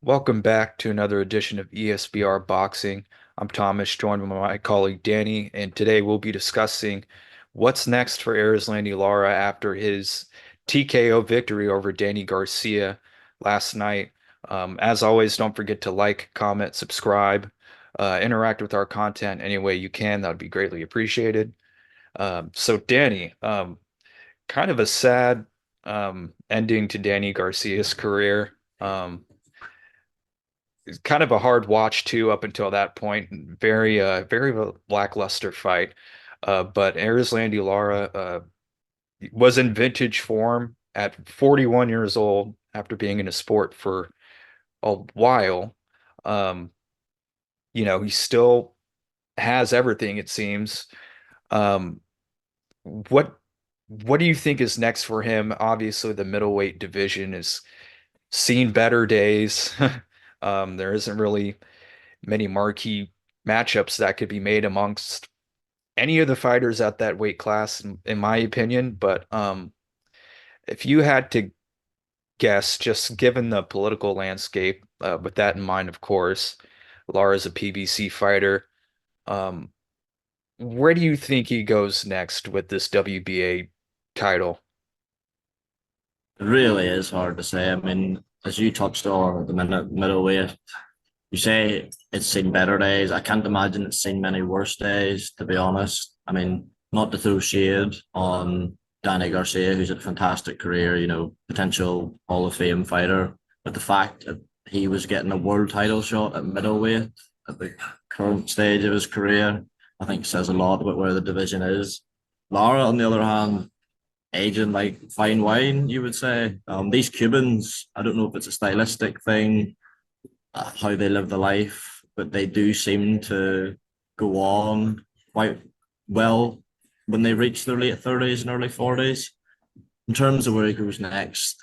Welcome back to another edition of ESBR Boxing. I'm Thomas, joined by my colleague Danny, and today we'll be discussing what's next for Erislandy Lara after his TKO victory over Danny Garcia last night. As always, don't forget to like, comment, subscribe, interact with our content any way you can. That would be greatly appreciated. So Danny, kind of a sad ending to Danny Garcia's career. It's kind of a hard watch too up until that point. Very lackluster fight. But Erislandy Lara was in vintage form at 41 years old after being in a sport for a while. Um, he still has everything, it seems. Um, what what do you think is next for him? Obviously, the middleweight division has seen better days. There isn't really many marquee matchups that could be made amongst any of the fighters at that weight class, in my opinion. But if you had to guess, just given the political landscape, with that in mind, of course, Lara's a PBC fighter. Um, where do you think he goes next with this WBA title? It really is hard to say. I mean, as you touched on at the minute, middleweight, you say it's seen better days. I can't imagine it's seen many worse days, to be honest. I mean, not to throw shade on Danny Garcia, who's had a fantastic career, potential Hall of Fame fighter. But the fact that he was getting a world title shot at middleweight at the current stage of his career, I think says a lot about where the division is. Lara, on the other hand, aging like fine wine, you would say. These Cubans, I don't know if it's a stylistic thing, how they live the life, but they do seem to go on quite well when they reach their late 30s and early 40s. In terms of where he goes next,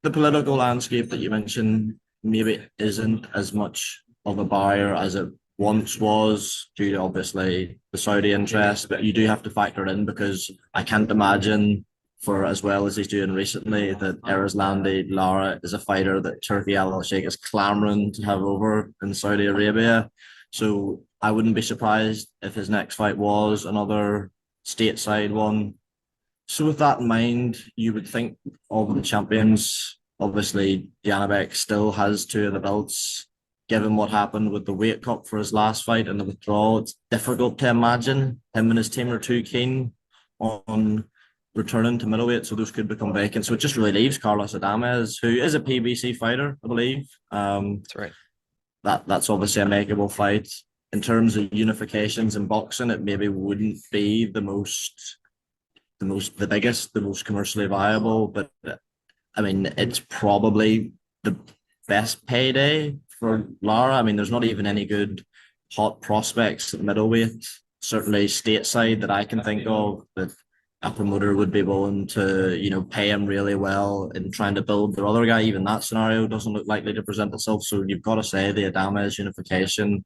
the political landscape that you mentioned maybe isn't as much of a barrier as it once was due to obviously the Saudi interest, but you do have to factor it in because I can't imagine for as well as he's doing recently that Erislandy Lara is a fighter that Turkey Al Sheikh is clamoring to have over in Saudi Arabia. So I wouldn't be surprised if his next fight was another stateside one. So with that in mind, you would think of the champions. Obviously, Janabek still has two of the belts. Given what happened with the weight cut for his last fight and the withdrawal, it's difficult to imagine him and his team are too keen on returning to middleweight, so those could become vacant. So it just really leaves Carlos Adames, who is a PBC fighter, I believe. That's right. That's obviously a makeable fight. In terms of unifications in boxing, it maybe wouldn't be the biggest, the most commercially viable, but I mean, it's probably the best payday for Lara. I mean, there's not even any good hot prospects at middleweight, certainly stateside that I can think of that a promoter would be willing to, pay him really well in trying to build their other guy. Even that scenario doesn't look likely to present itself. So you've got to say the Adames unification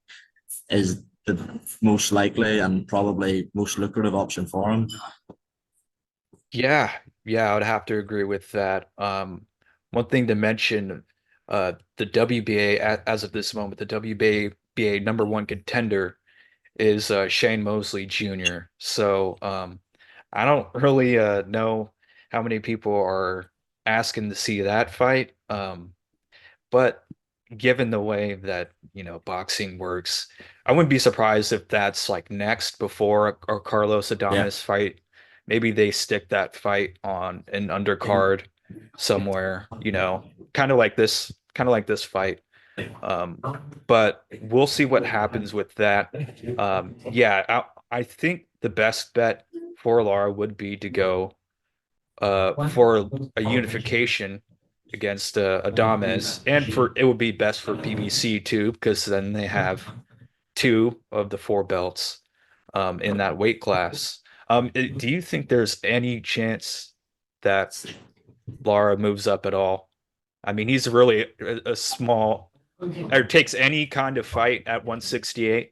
is the most likely and probably most lucrative option for him. Yeah, yeah, I would have to agree with that. One thing to mention, the WBA as of this moment, the WBA number one contender is Shane Mosley Jr. So I don't really know how many people are asking to see that fight. But given the way that, boxing works, I wouldn't be surprised if that's like next before a Carlos Yeah. Adames fight. Maybe they stick that fight on an undercard somewhere, kind of like this fight. Um, but we'll see what happens with that. Yeah, I think the best bet for Lara would be to go for a unification against Adames, and for it would be best for PBC too, because then they have two of the four belts in that weight class. Do you think there's any chance that Lara moves up at all? I mean, he's really a small, or takes any kind of fight at 168.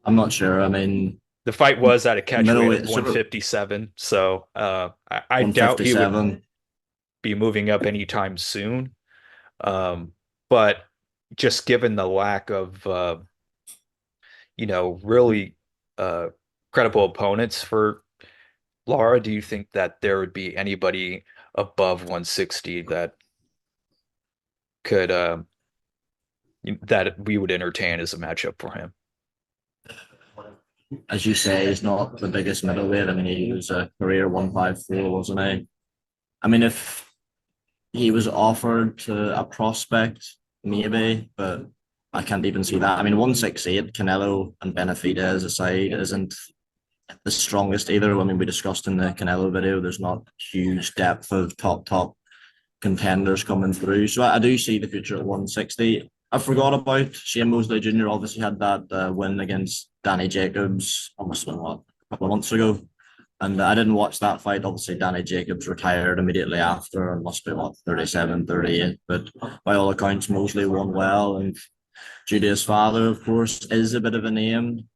I'm not sure. I mean, The fight was at a catch weight of middleweight, sort of 157, so I doubt he would 157. be moving up anytime soon. But just given the lack of really uh credible opponents for Lara, do you think that there would be anybody above 160 that could that we would entertain as a matchup for him? As you say, he's not the biggest middleweight. I mean, he was a career 154, wasn't he? I mean, if he was offered to a prospect, maybe, but I can't even see that. I mean, 168, Canelo and Benavidez aside, isn't the strongest either. I mean, we discussed in the Canelo video, there's not huge depth of top contenders coming through. So I do see the future at 160. I forgot about Shane Mosley Jr. Obviously had that win against Danny Jacobs almost been what, a couple of months ago. And I didn't watch that fight. Obviously, Danny Jacobs retired immediately after, and must be what, 37, 38. But by all accounts, Mosley won well. And Julia's father, of course, is a bit of a name.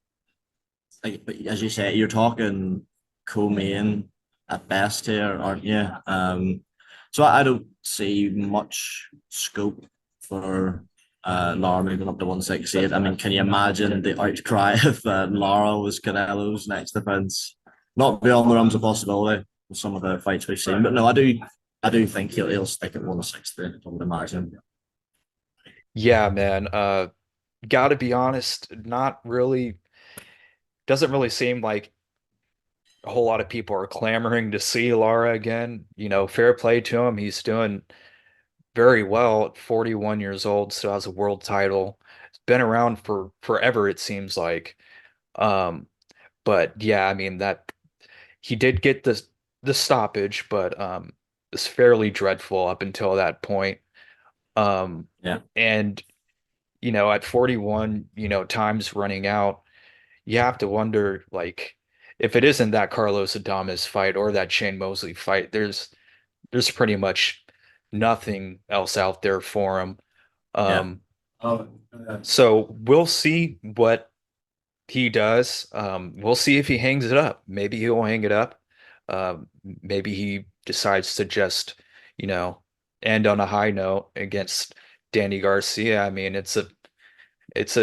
Like, but as you say, you're talking co-main at best here, aren't you? So I don't see much scope for Lara moving up to 168. I mean, can you imagine the outcry if Lara was Canelo's next defense? Not beyond the realms of possibility with some of the fights we've seen, but no, I do think he'll stick at 160. I would imagine. Yeah, man. Gotta be honest, not really, doesn't really seem like a whole lot of people are clamoring to see Lara again. Fair play to him. He's doing very well at 41 years old, still has a world title. It's been around for forever, it seems like. Um, but yeah, I mean that he did get the stoppage, but it's fairly dreadful up until that point. Yeah, And at 41, time's running out. You have to wonder, like, if it isn't that Carlos Adames fight or that Shane Mosley fight, there's pretty much nothing else out there for him. yeah, Um, so we'll see what he does. We'll see if he hangs it up. Maybe he'll hang it up. Maybe he decides to just, you know, end on a high note against Danny Garcia. I mean, it's a it's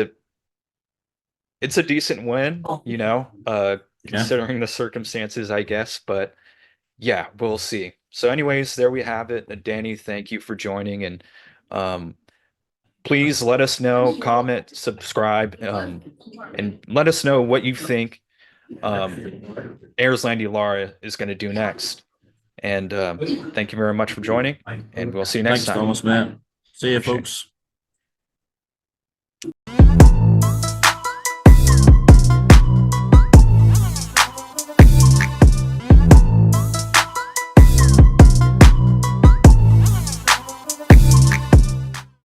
a decent win, yeah. considering the circumstances, I guess. But yeah, we'll see. So, anyways, there we have it. Danny, thank you for joining, and um, please let us know, comment, subscribe, and let us know what you think um, Erislandy Lara is going to do next. And thank you very much for joining, and we'll see you next Thanks, time. Thomas, man. See you, Appreciate it. folks.